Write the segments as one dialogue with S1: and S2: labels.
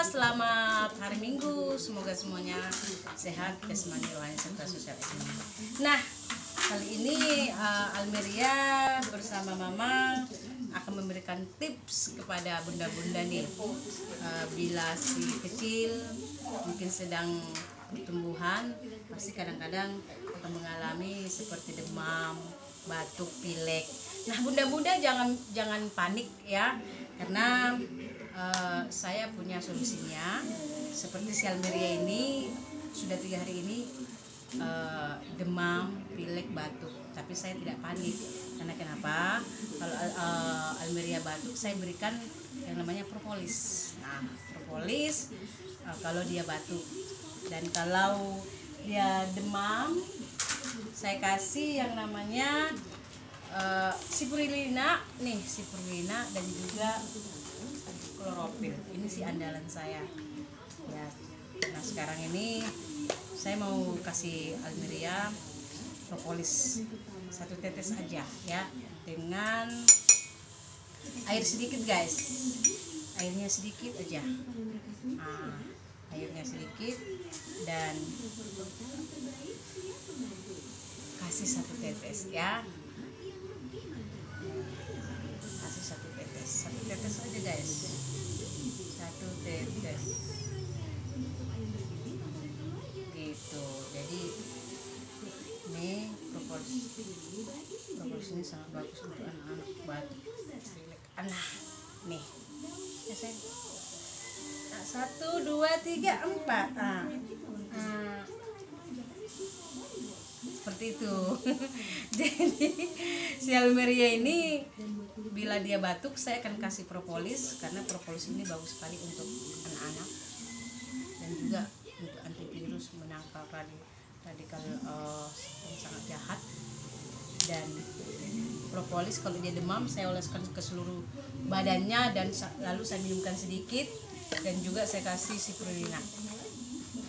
S1: selamat hari Minggu. Semoga semuanya sehat, jasmani, rohani, serta sosial ekonomi. Nah, kali ini Almeria bersama Mama akan memberikan tips kepada bunda-bunda nih. Bila si kecil mungkin sedang pertumbuhan, pasti kadang-kadang akan mengalami seperti demam, batuk, pilek. Nah, bunda-bunda jangan panik ya, karena saya punya solusinya. Seperti si Almeria ini sudah 3 hari ini demam, pilek, batuk, tapi saya tidak panik. Karena kenapa? Kalau Almeria batuk, saya berikan yang namanya propolis. Nah, propolis kalau dia batuk, dan kalau dia demam, saya kasih yang namanya sipurulina nih, sipurulina dan juga kloropil. Ini sih andalan saya ya. Nah, sekarang ini saya mau kasih Almeria propolis 1 tetes aja ya, dengan air sedikit guys, airnya sedikit aja. Nah, airnya sedikit dan kasih 1 tetes ya, kasih 1 tetes aja guys, 1 tetes gitu. Jadi ini propolis ini sangat bagus untuk anak-anak batuk, pilek, anak nih ya sayang. Nah, 1, 2, 3, 4 seperti itu. Jadi si Almeria ini bila dia batuk, saya akan kasih propolis, karena propolis ini bagus sekali untuk anak-anak dan juga untuk antivirus, menangkal radikal yang sangat jahat. Dan propolis kalau dia demam, saya oleskan ke seluruh badannya, dan lalu saya minumkan sedikit, dan juga saya kasih sipurulina.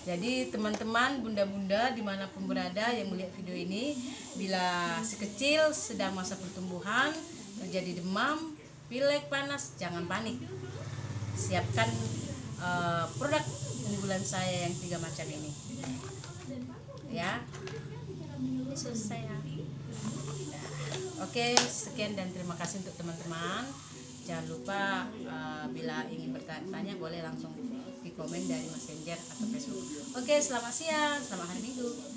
S1: Jadi teman-teman, bunda-bunda dimanapun berada yang melihat video ini, bila si kecil sedang masa pertumbuhan, terjadi demam, pilek, panas, jangan panik. Siapkan produk unggulan saya yang 3 macam ini ya. Ini selesai ya. Oke, sekian dan terima kasih untuk teman-teman. Jangan lupa bila ingin bertanya boleh langsung di komen dari Messenger atau Facebook. Oke, selamat siang, selamat hari Minggu.